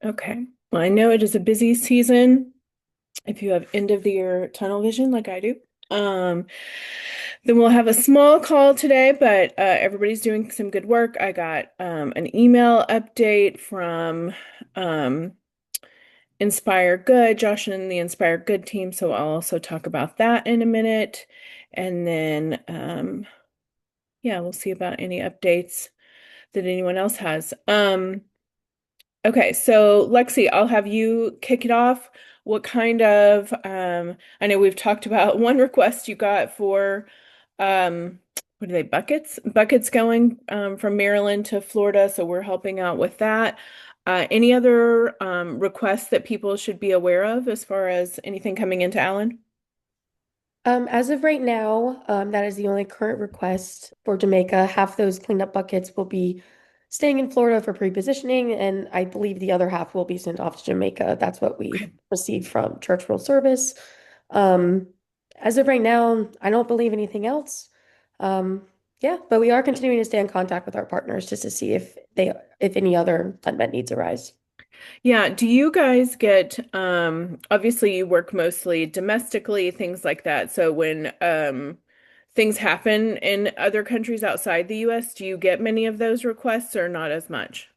Okay. Well, I know it is a busy season if you have end of the year tunnel vision like I do. Um, then we'll have a small call today, but everybody's doing some good work. I got an email update from um, Inspire Good, Josh and the Inspire Good team. So I'll also talk about that in a minute. And then, yeah, we'll see about any updates that anyone else has. Okay, so Lexi, I'll have you kick it off. What kind of, I know we've talked about one request you got for, um, what are they, buckets? Buckets going from Maryland to Florida, so we're helping out with that. Any other requests that people should be aware of as far as anything coming into Allen? As of right now, that is the only current request for Jamaica. Half those cleanup buckets will be staying in Florida for pre-positioning, and I believe the other half will be sent off to Jamaica. That's what we Okay. received from Church World Service. Um, as of right now, I don't believe anything else. Um, yeah, but we are continuing to stay in contact with our partners just to see if any other unmet needs arise. Yeah, do you guys get obviously you work mostly domestically, things like that. So when things happen in other countries outside the US, do you get many of those requests or not as much?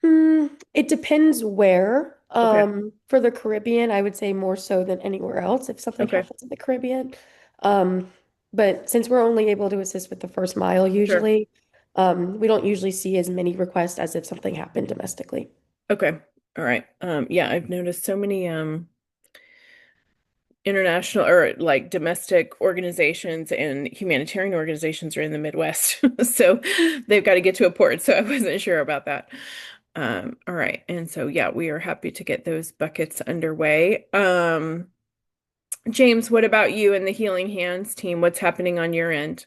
It depends where. Okay. For the Caribbean, I would say more so than anywhere else if something Okay. happens in the Caribbean. Um, but since we're only able to assist with the first mile Sure. usually, we don't usually see as many requests as if something happened domestically. Okay. All right. Yeah, I've noticed so many international or like domestic organizations and humanitarian organizations are in the Midwest. So they've got to get to a port. So I wasn't sure about that. All right. And so, yeah, we are happy to get those buckets underway. James, what about you and the Healing Hands team? What's happening on your end?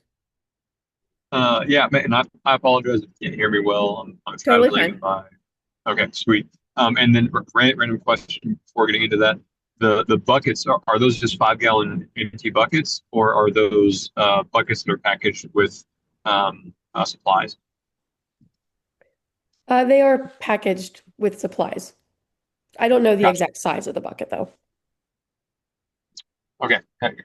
Yeah, and I apologize if you can't hear me well. I'm Totally traveling in fine. my. Okay, sweet. And then random question before getting into that. The buckets are those just 5 gallon empty buckets, or are those buckets that are packaged with supplies? They are packaged with supplies. I don't know the Gotcha. exact size of the bucket though. Okay,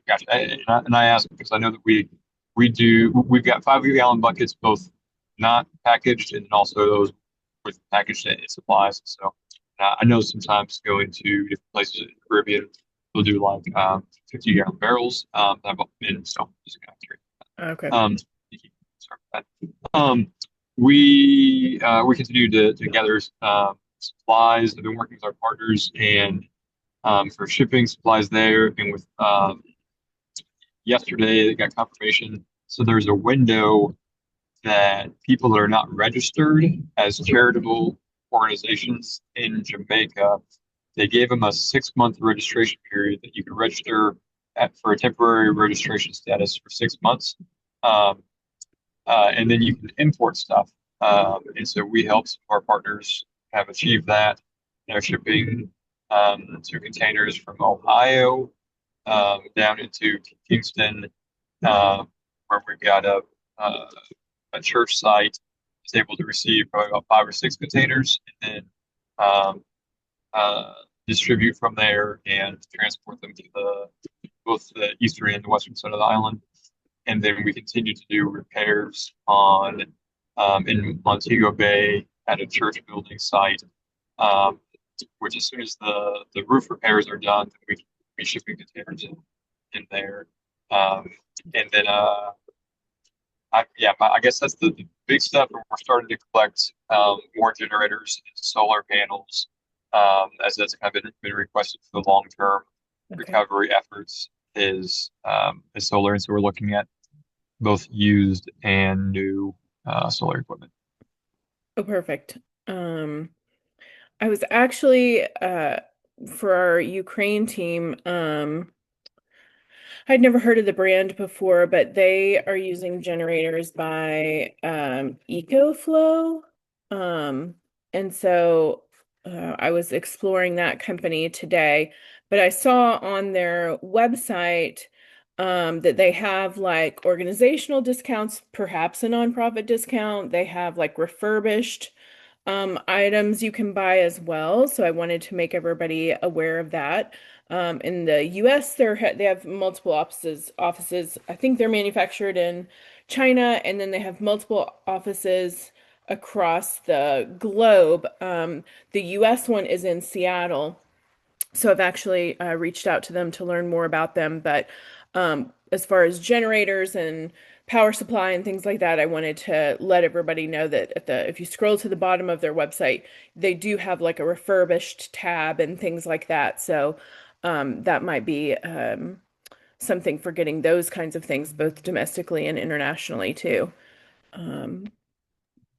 gotcha. And I asked because I know that we've got 5 gallon buckets, both not packaged and also those with packaged supplies. So I know sometimes going to different places in the Caribbean, they'll do like 50 gallon barrels. I've been so just kind of curious. Okay. Um, sorry about that. We continue to gather supplies. I've been working with our partners and for shipping supplies there, and with yesterday they got confirmation. So there's a window that people that are not registered as charitable organizations in Jamaica, they gave them a 6 month registration period that you can register for a temporary registration status for 6 months. Um, and then you can import stuff. And so we help some of our partners have achieved that. They're shipping two containers from Ohio down into Kingston, where we've got uh, a church site is able to receive probably about 5 or 6 containers and then um, uh, distribute from there and transport them to both the eastern and the western side of the island. And then we continue to do repairs on in Montego Bay at a church building site, um, which as soon as the roof repairs are done, we can be shipping containers in there. Um, and then I guess that's the big stuff. And we're starting to collect more generators and solar panels, as that's kind of been requested for the long term Okay. recovery efforts is solar. And so we're looking at both used and new solar equipment. Oh, perfect. I was actually for our Ukraine team, I'd never heard of the brand before, but they are using generators by EcoFlow. Um, and so I was exploring that company today, but I saw on their website that they have like organizational discounts, perhaps a nonprofit discount. They have like refurbished items you can buy as well. So I wanted to make everybody aware of that. In the US, they have multiple offices. I think they're manufactured in China, and then they have multiple offices across the globe. The US one is in Seattle. So I've actually reached out to them to learn more about them. But as far as generators and power supply and things like that, I wanted to let everybody know that if you scroll to the bottom of their website, they do have like a refurbished tab and things like that. So that might be something for getting those kinds of things, both domestically and internationally too. Um,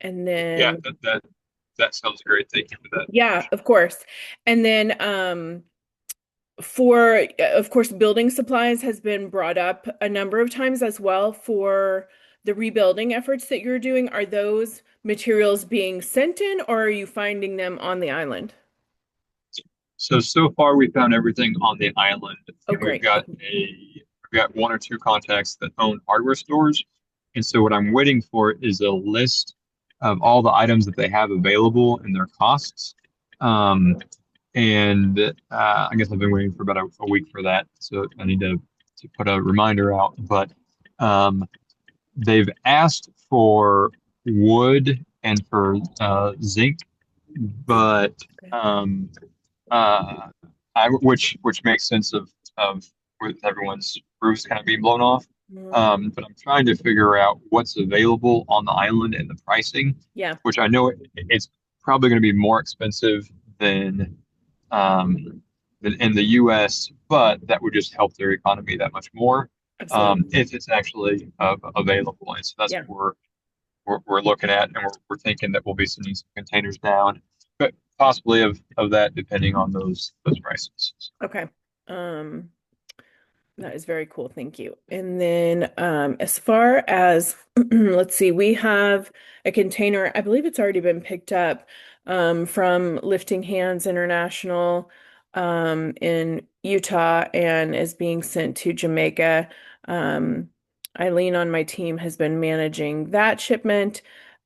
and Yeah, then, that sounds great. Thank you for that yeah, information. of course. And then for, of course, building supplies has been brought up a number of times as well for the rebuilding efforts that you're doing. Are those materials being sent in, or are you finding them on the island? So far we found everything on the island, Oh, and great. Okay. we've got one or two contacts that own hardware stores. And so what I'm waiting for is a list of all the items that they have available and their costs. Um, and I guess I've been waiting for about a week for that. So I need to put a reminder out. But um, they've asked for wood and for zinc, but Okay. um, which makes sense of with everyone's roofs kind of being blown off. Mhm. But I'm trying to figure out what's available on the island and the pricing, Yeah, which I know it's probably going to be more expensive than um, than in the U.S., but that would just help their economy that much more absolutely. if it's actually available. And so that's Yeah. what we're looking at, and we're thinking that we'll be sending some containers down, but possibly of that depending on those prices. Okay. Um, That is very cool. Thank you. And then as far as let's see, we have a container. I believe it's already been picked up from Lifting Hands International in Utah and is being sent to Jamaica. Um, Eileen on my team has been managing that shipment.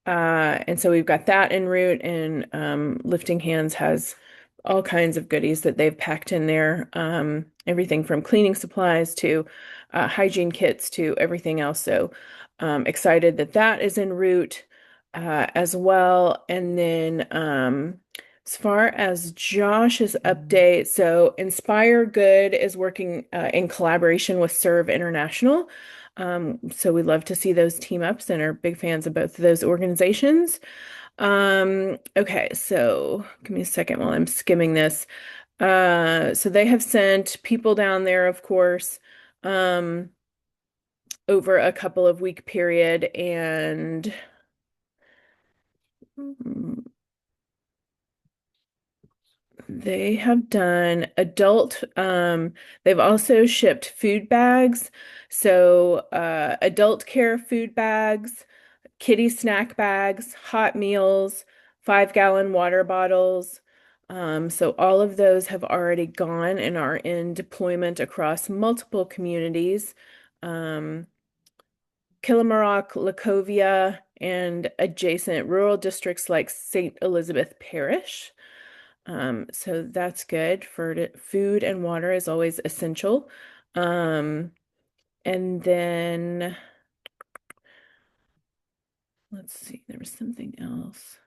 And so we've got that en route, and Lifting Hands has all kinds of goodies that they've packed in there. Everything from cleaning supplies to hygiene kits to everything else. So excited that that is en route as well. And then as far as Josh's update, so Inspire Good is working in collaboration with Serve International. So we love to see those team ups and are big fans of both of those organizations. Okay, so give me a second while I'm skimming this. So they have sent people down there, of course, um, over a couple of week period, and mm, they have done they've also shipped food bags. So adult care food bags, kitty snack bags, hot meals, 5-gallon water bottles. So all of those have already gone and are in deployment across multiple communities. Um, Kilmarnock, Lacovia, and adjacent rural districts like St. Elizabeth Parish. So that's good for food and water is always essential. Um, and then let's see, there was something else.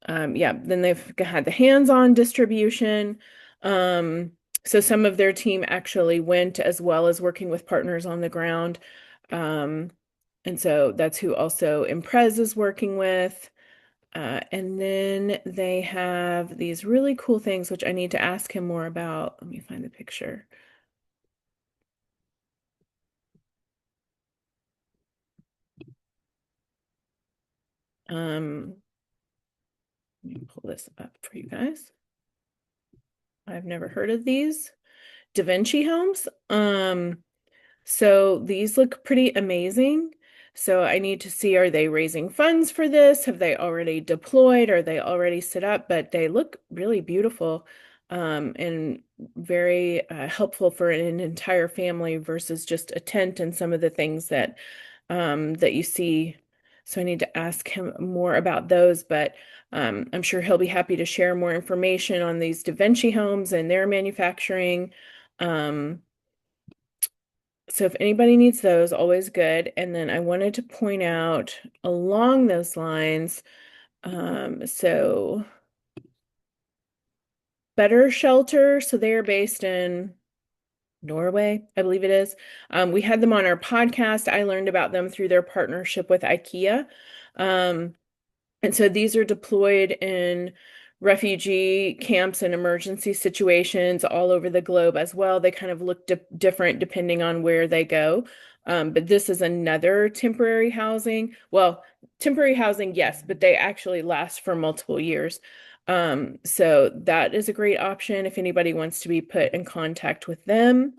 Yeah, then they've had the hands-on distribution. Um, so some of their team actually went as well as working with partners on the ground. Um, and so that's who also Imprez is working with. And then they have these really cool things, which I need to ask him more about. Let me find the picture. Let me pull this up for you guys. I've never heard of these. Da Vinci homes. So these look pretty amazing. So I need to see, are they raising funds for this? Have they already deployed? Are they already set up? But they look really beautiful, and very helpful for an entire family versus just a tent and some of the things that that you see So I need to ask him more about those, but I'm sure he'll be happy to share more information on these DaVinci homes and their manufacturing. Um, so if anybody needs those, always good. And then I wanted to point out along those lines, so Better Shelter, so they are based in Norway, I believe it is. We had them on our podcast. I learned about them through their partnership with IKEA. Um, And so these are deployed in refugee camps and emergency situations all over the globe as well. They kind of look different depending on where they go. But this is another temporary housing. Well, temporary housing, yes, but they actually last for multiple years. So that is a great option if anybody wants to be put in contact with them.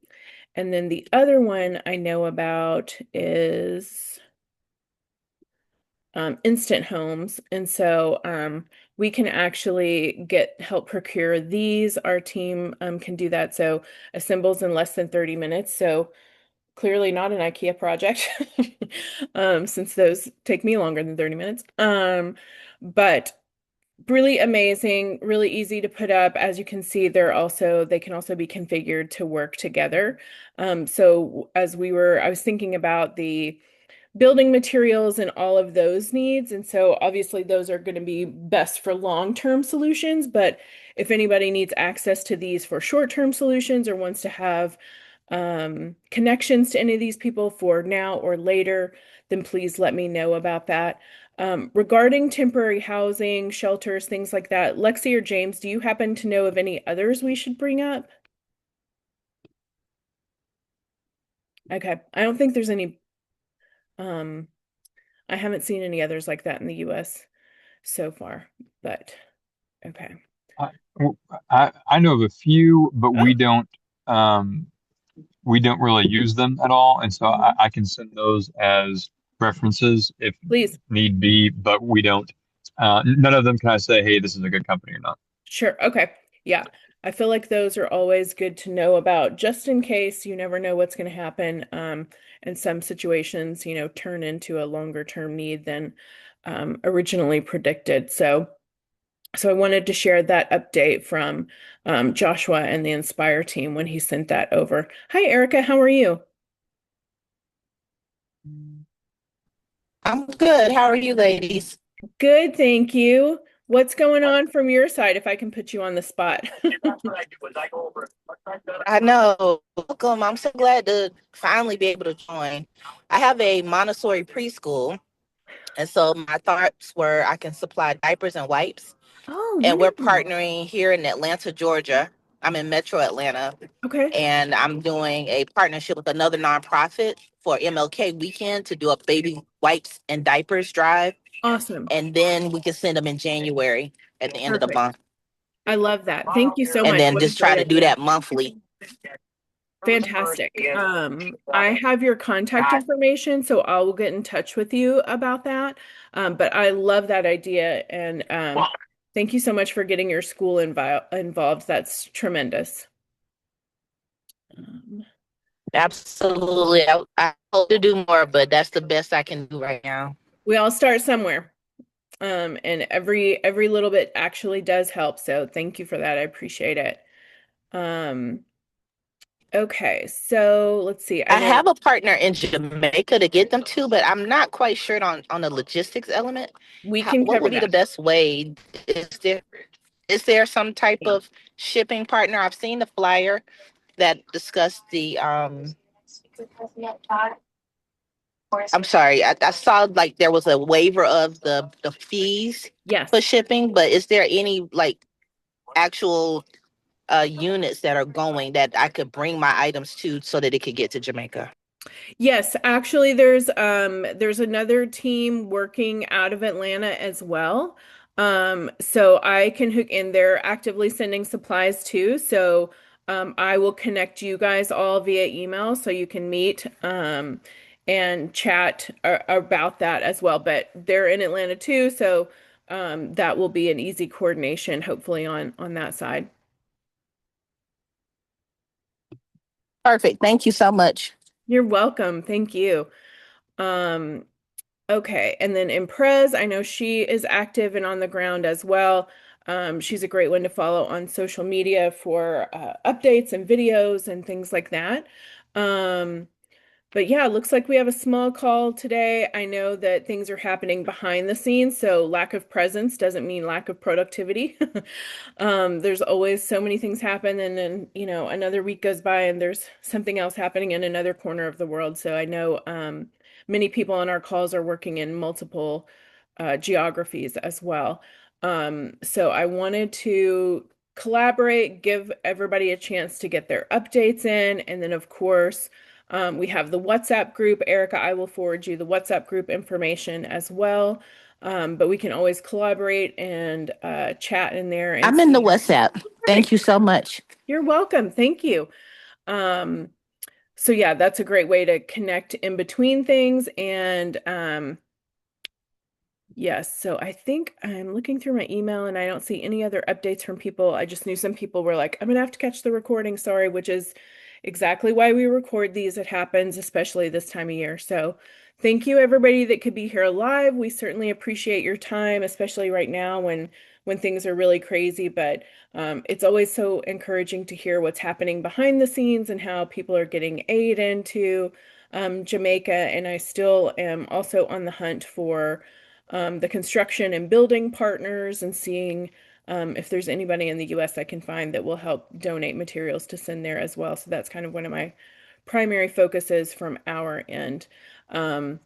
And then the other one I know about is instant homes. And so we can actually get help procure these. Our team can do that. So assembles in less than 30 minutes. So clearly not an IKEA project, since those take me longer than 30 minutes. But really amazing, really easy to put up. As you can see, they can also be configured to work together. So I was thinking about the building materials and all of those needs. And so obviously those are going to be best for long-term solutions, but if anybody needs access to these for short-term solutions or wants to have connections to any of these people for now or later, then please let me know about that. Regarding temporary housing, shelters, things like that, Lexi or James, do you happen to know of any others we should bring up? Okay, I don't think there's any um I haven't seen any others like that in the US so far, but okay. I, I know of a few, but Oh, um, we don't really use them at all, and so mhm. I can send those as references if Please. need be, but we don't. None of them can I say, hey, this is a good company or not. Sure. Okay. Yeah. I feel like those are always good to know about just in case you never know what's going to happen. And some situations, turn into a longer term need than originally predicted. So I wanted to share that update from Joshua and the Inspire team when he sent that over. Hi, Erica. How are you? I'm good. How are you, ladies? Good, thank you. What's going on from your side, if I can put you on the spot? I know. Welcome. I'm so glad to finally be able to join. I have a Montessori preschool, and so my thoughts were I can supply diapers and wipes, Oh, and we're nice. partnering here in Atlanta, Georgia. I'm in Metro Atlanta, Okay, and I'm doing a partnership with another nonprofit for MLK weekend to do a baby wipes and diapers drive, awesome. and then we can send them in January at the end of the Perfect. month, I love that. Thank you so and much. then What a just try great to do idea. that monthly. Fantastic. I have your contact information, so I will get in touch with you about that. But I love that idea, and thank you so much for getting your school involved. That's tremendous. Um, Absolutely. I hope to do more, but that's the best I can do right now. we all start somewhere. And every little bit actually does help. So thank you for that. I appreciate it. Um, okay, so let's see. I I know have a partner in Jamaica to get them to, but I'm not quite sure on the logistics element. we can What cover would be the that. best way? Is there is there some type of shipping partner? I've seen the flyer that discussed the I'm sorry, I saw like there was a waiver of the fees for Yes. shipping, but is there any like actual units that are going that I could bring my items to so that it could get to Jamaica? Yes, actually there's another team working out of Atlanta as well. So I can hook in. They're actively sending supplies too. So I will connect you guys all via email so you can meet and chat about that as well. But they're in Atlanta too, so that will be an easy coordination hopefully on that side. Perfect. Thank you so much. You're welcome. Thank you. Um, Okay, and then Imprez, I know she is active and on the ground as well. She's a great one to follow on social media for updates and videos and things like that. Um, but yeah, it looks like we have a small call today. I know that things are happening behind the scenes, so lack of presence doesn't mean lack of productivity. There's always so many things happen, and then, another week goes by and there's something else happening in another corner of the world. So I know many people on our calls are working in multiple geographies as well. So I wanted to collaborate, give everybody a chance to get their updates in, and then, of course, we have the WhatsApp group. Erica, I will forward you the WhatsApp group information as well. But we can always collaborate and chat in there and I'm in the see. WhatsApp. Thank Perfect. you so much. You're welcome. Thank you. Um, so yeah, that's a great way to connect in between things. And yes, so I think I'm looking through my email and I don't see any other updates from people. I just knew some people were like, I'm gonna have to catch the recording, sorry, which is exactly why we record these. It happens, especially this time of year. So thank you everybody that could be here live. We certainly appreciate your time, especially right now when things are really crazy. But it's always so encouraging to hear what's happening behind the scenes and how people are getting aid into Jamaica. And I still am also on the hunt for the construction and building partners and seeing if there's anybody in the US I can find that will help donate materials to send there as well. So that's kind of one of my primary focuses from our end. Um,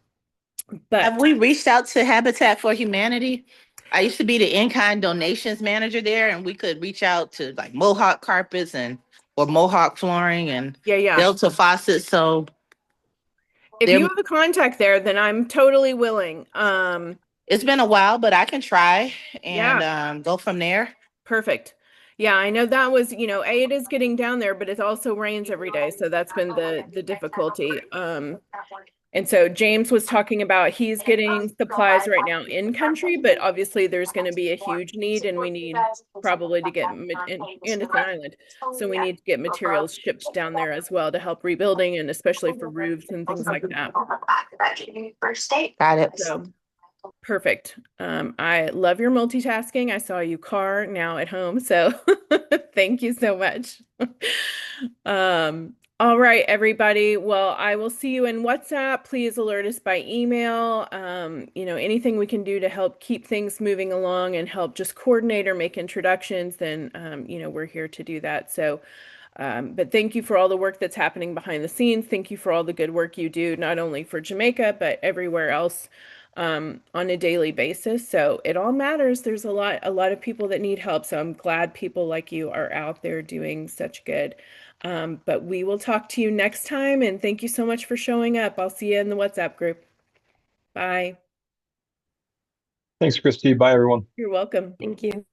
Have but we reached out to Habitat for Humanity? I used to be the in-kind donations manager there, and we could reach out to like Mohawk carpets and or Mohawk flooring and yeah. Delta faucets. So If there, you have a contact there, then I'm totally willing. it's been a while, but I can try and Yeah, go from there. perfect. Yeah, I know that was, it is getting down there, but it also rains every day, so that's been the difficulty. And so James was talking about he's getting supplies right now in country, but obviously there's going to be a huge need, and we need probably to get and it's an island, so we need to get materials shipped down there as well to help rebuilding and especially for roofs and things like that. Got it. So perfect. I love your multitasking. I saw you car now at home, so thank you so much. All right, everybody. Well, I will see you in WhatsApp. Please alert us by email. Anything we can do to help keep things moving along and help just coordinate or make introductions, then we're here to do that. So but thank you for all the work that's happening behind the scenes. Thank you for all the good work you do, not only for Jamaica, but everywhere else on a daily basis. So it all matters. There's a lot of people that need help. So I'm glad people like you are out there doing such good. But we will talk to you next time. And thank you so much for showing up. I'll see you in the WhatsApp group. Bye. Thanks, Christy. Bye, everyone. You're welcome. Thank you.